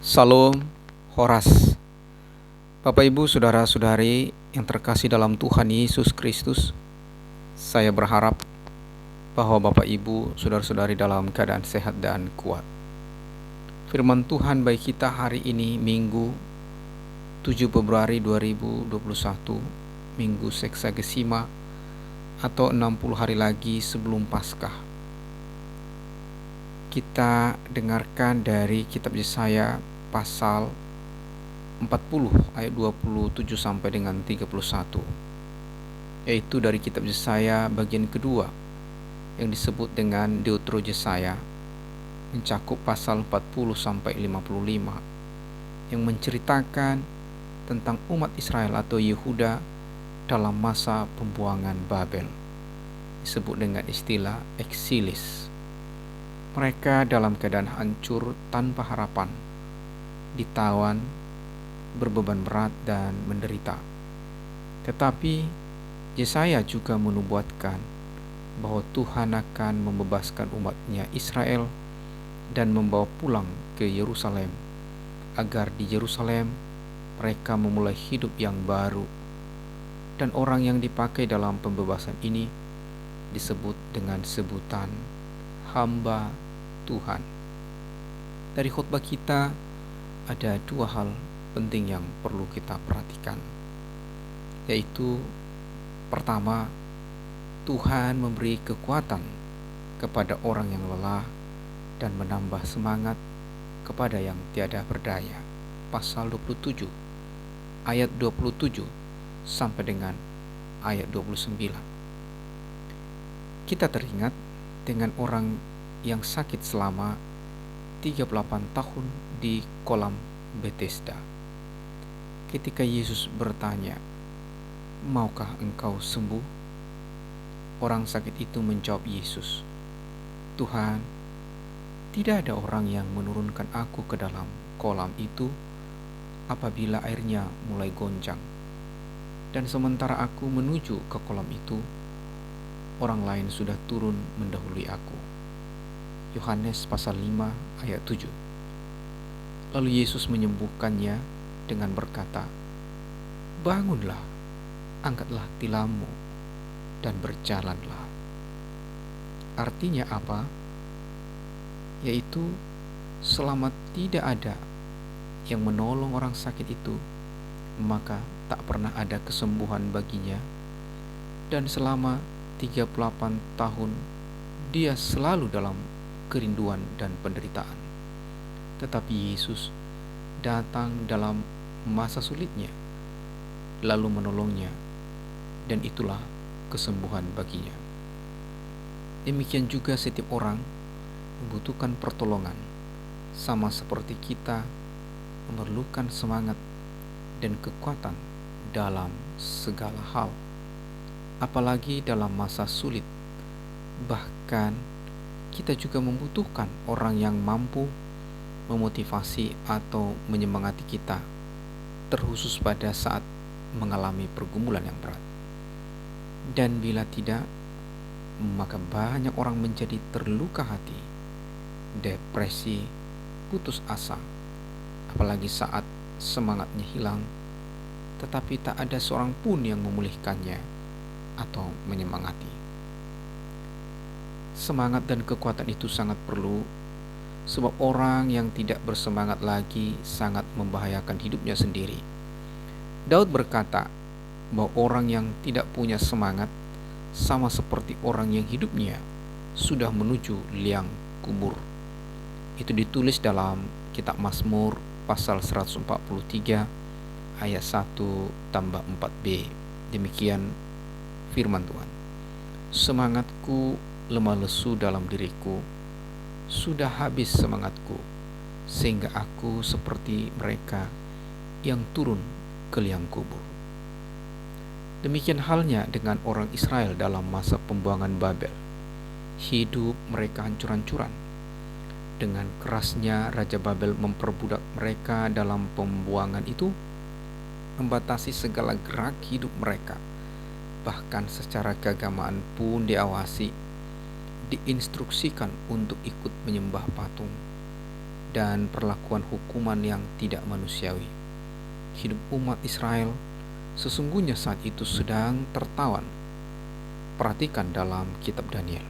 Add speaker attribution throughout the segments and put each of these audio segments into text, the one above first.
Speaker 1: Salam Horas. Bapak Ibu saudara-saudari yang terkasih dalam Tuhan Yesus Kristus, saya berharap bahwa Bapak Ibu saudara-saudari dalam keadaan sehat dan kuat. Firman Tuhan bagi kita hari ini Minggu 7 Februari 2021, Minggu Seksagesima atau 60 hari lagi sebelum Paskah. Kita dengarkan dari kitab Yesaya pasal 40 ayat 27 sampai dengan 31, yaitu dari kitab Yesaya bagian kedua yang disebut dengan Deutero Yesaya, mencakup pasal 40 sampai 55 yang menceritakan tentang umat Israel atau Yehuda dalam masa pembuangan Babel, disebut dengan istilah eksilis. Mereka dalam keadaan hancur tanpa harapan, ditawan, berbeban berat dan menderita. Tetapi Yesaya juga menubuatkan bahwa Tuhan akan membebaskan umatnya Israel dan membawa pulang ke Yerusalem, agar di Yerusalem mereka memulai hidup yang baru. Dan orang yang dipakai dalam pembebasan ini disebut dengan sebutan hamba Tuhan. Dari khotbah kita ada dua hal penting yang perlu kita perhatikan, yaitu pertama, Tuhan memberi kekuatan kepada orang yang lelah dan menambah semangat kepada yang tiada berdaya. Pasal 27 ayat 27 sampai dengan ayat 29. Kita teringat dengan orang yang sakit selama 38 tahun di kolam Bethesda. Ketika Yesus bertanya, "Maukah engkau sembuh?" Orang sakit itu menjawab Yesus, "Tuhan, tidak ada orang yang menurunkan aku ke dalam kolam itu apabila airnya mulai goncang. Dan sementara aku menuju ke kolam itu, orang lain sudah turun mendahului aku." Yohanes pasal 5 ayat 7. Lalu Yesus menyembuhkannya dengan berkata, "Bangunlah, angkatlah tilammu, dan berjalanlah." Artinya apa? Yaitu selama tidak ada yang menolong orang sakit itu, maka tak pernah ada kesembuhan baginya. Dan selama 38 tahun dia selalu dalam kerinduan dan penderitaan. Tetapi Yesus datang dalam masa sulitnya, lalu menolongnya, dan itulah kesembuhan baginya. Demikian juga setiap orang membutuhkan pertolongan, sama seperti kita memerlukan semangat dan kekuatan dalam segala hal, apalagi dalam masa sulit. Bahkan kita juga membutuhkan orang yang mampu memotivasi atau menyemangati kita, terkhusus pada saat mengalami pergumulan yang berat. Dan bila tidak, maka banyak orang menjadi terluka hati, depresi, putus asa, apalagi saat semangatnya hilang, tetapi tak ada seorang pun yang memulihkannya atau menyemangati. Semangat dan kekuatan itu sangat perlu, sebab orang yang tidak bersemangat lagi sangat membahayakan hidupnya sendiri. Daud berkata bahwa orang yang tidak punya semangat sama seperti orang yang hidupnya sudah menuju liang kubur. Itu ditulis dalam kitab Mazmur pasal 143 ayat 1-4b. Demikian firman Tuhan. "Semangatku lemah lesu dalam diriku, sudah habis semangatku, sehingga aku seperti mereka yang turun ke liang kubur." Demikian halnya dengan orang Israel dalam masa pembuangan Babel. Hidup mereka hancur-hancuran. Dengan kerasnya Raja Babel memperbudak mereka dalam pembuangan itu, membatasi segala gerak hidup mereka. Bahkan secara keagamaan pun diawasi, diinstruksikan untuk ikut menyembah patung, dan perlakuan hukuman yang tidak manusiawi. Hidup umat Israel sesungguhnya saat itu sedang tertawan. Perhatikan dalam kitab Daniel,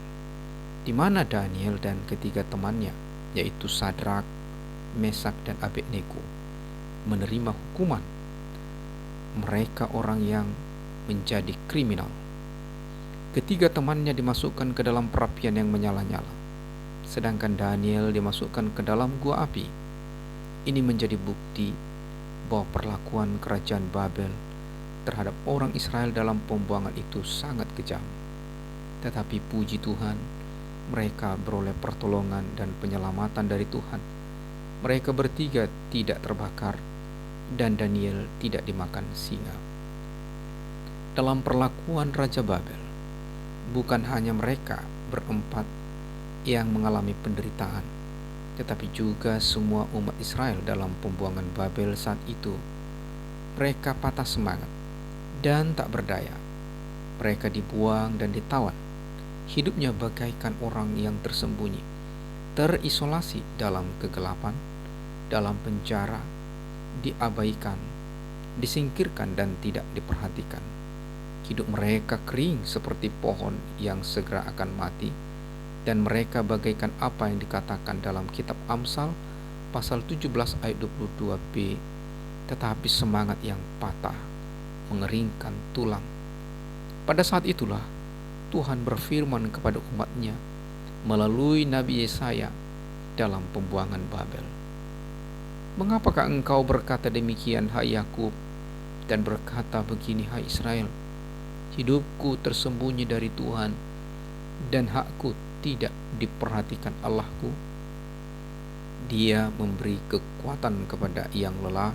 Speaker 1: di mana Daniel dan ketiga temannya, yaitu Sadrak, Mesak, dan Abednego, menerima hukuman. Mereka orang yang menjadi kriminal. Ketiga temannya dimasukkan ke dalam perapian yang menyala-nyala, sedangkan Daniel dimasukkan ke dalam gua api. Ini menjadi bukti bahwa perlakuan kerajaan Babel terhadap orang Israel dalam pembuangan itu sangat kejam. Tetapi puji Tuhan, mereka beroleh pertolongan dan penyelamatan dari Tuhan. Mereka bertiga tidak terbakar dan Daniel tidak dimakan singa. Dalam perlakuan Raja Babel, bukan hanya mereka berempat yang mengalami penderitaan, tetapi juga semua umat Israel dalam pembuangan Babel saat itu. Mereka patah semangat dan tak berdaya. Mereka dibuang dan ditawan. Hidupnya bagaikan orang yang tersembunyi, terisolasi dalam kegelapan, dalam penjara, diabaikan, disingkirkan dan tidak diperhatikan. Hidup mereka kering seperti pohon yang segera akan mati, dan mereka bagaikan apa yang dikatakan dalam kitab Amsal pasal 17 ayat 22b, tetapi semangat yang patah mengeringkan tulang. Pada saat itulah Tuhan berfirman kepada umatnya melalui Nabi Yesaya dalam pembuangan Babel. Mengapakah engkau berkata demikian, hai Yakub, dan berkata begini, hai Israel? Hidupku tersembunyi dari Tuhan, dan hakku tidak diperhatikan Allahku. Dia memberi kekuatan kepada yang lelah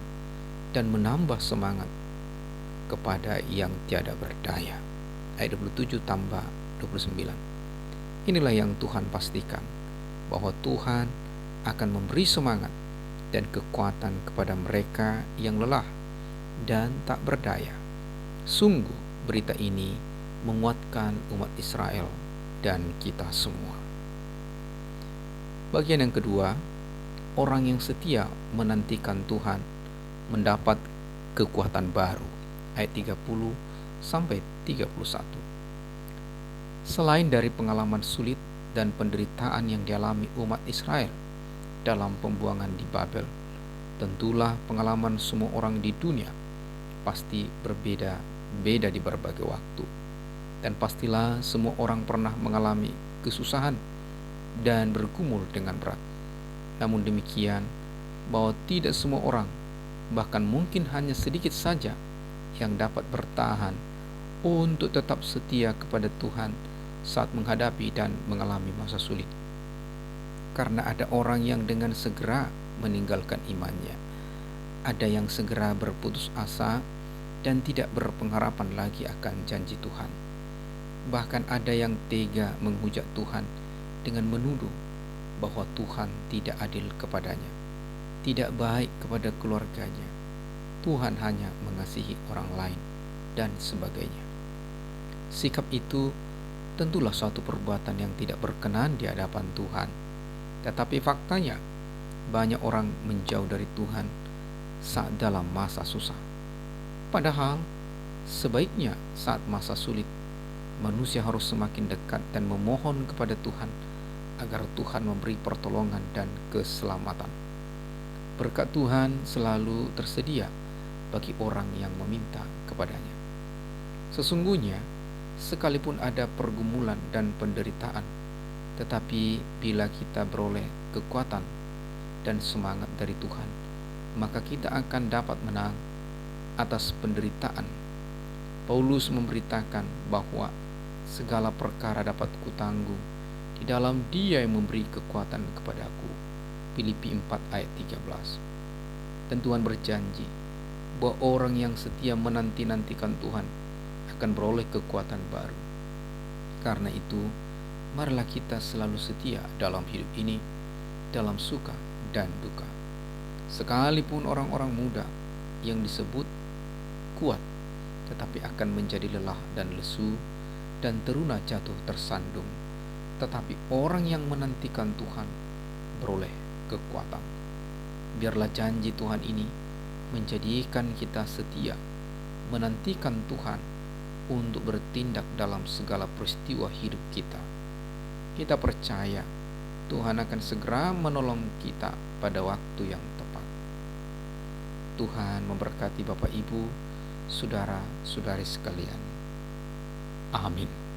Speaker 1: dan menambah semangat kepada yang tiada berdaya. Ayat 27 tambah 29. Inilah yang Tuhan pastikan, bahwa Tuhan akan memberi semangat dan kekuatan kepada mereka yang lelah dan tak berdaya. Sungguh berita ini menguatkan umat Israel dan kita semua. Bagian yang kedua, orang yang setia menantikan Tuhan mendapat kekuatan baru. Ayat 30 sampai 31. Selain dari pengalaman sulit dan penderitaan yang dialami umat Israel dalam pembuangan di Babel, tentulah pengalaman semua orang di dunia pasti berbeda-beda di berbagai waktu. Dan pastilah semua orang pernah mengalami kesusahan dan bergumul dengan berat. Namun demikian, bahwa tidak semua orang, bahkan mungkin hanya sedikit saja, yang dapat bertahan untuk tetap setia kepada Tuhan saat menghadapi dan mengalami masa sulit. Karena ada orang yang dengan segera meninggalkan imannya, ada yang segera berputus asa dan tidak berpengharapan lagi akan janji Tuhan. Bahkan ada yang tega menghujat Tuhan dengan menuduh bahwa Tuhan tidak adil kepadanya, tidak baik kepada keluarganya, Tuhan hanya mengasihi orang lain, dan sebagainya. Sikap itu tentulah suatu perbuatan yang tidak berkenan di hadapan Tuhan. Tetapi faktanya, banyak orang menjauh dari Tuhan saat dalam masa susah. Padahal, sebaiknya saat masa sulit, manusia harus semakin dekat dan memohon kepada Tuhan agar Tuhan memberi pertolongan dan keselamatan. Berkat Tuhan selalu tersedia bagi orang yang meminta kepadanya. Sesungguhnya, sekalipun ada pergumulan dan penderitaan, tetapi bila kita beroleh kekuatan dan semangat dari Tuhan, maka kita akan dapat menang atas penderitaan. Paulus memberitakan bahwa segala perkara dapat kutanggung di dalam Dia yang memberi kekuatan kepadaku. Filipi 4 ayat 13. Dan Tuhan berjanji bahwa orang yang setia menanti-nantikan Tuhan akan beroleh kekuatan baru. Karena itu, marilah kita selalu setia dalam hidup ini, dalam suka dan duka. Sekalipun orang-orang muda yang disebut kuat, tetapi akan menjadi lelah dan lesu, dan teruna jatuh tersandung. Tetapi orang yang menantikan Tuhan beroleh kekuatan. Biarlah janji Tuhan ini menjadikan kita setia, menantikan Tuhan untuk bertindak dalam segala peristiwa hidup kita. Kita percaya Tuhan akan segera menolong kita pada waktu yang tepat. Tuhan memberkati Bapak Ibu, saudara-saudari sekalian. Amin.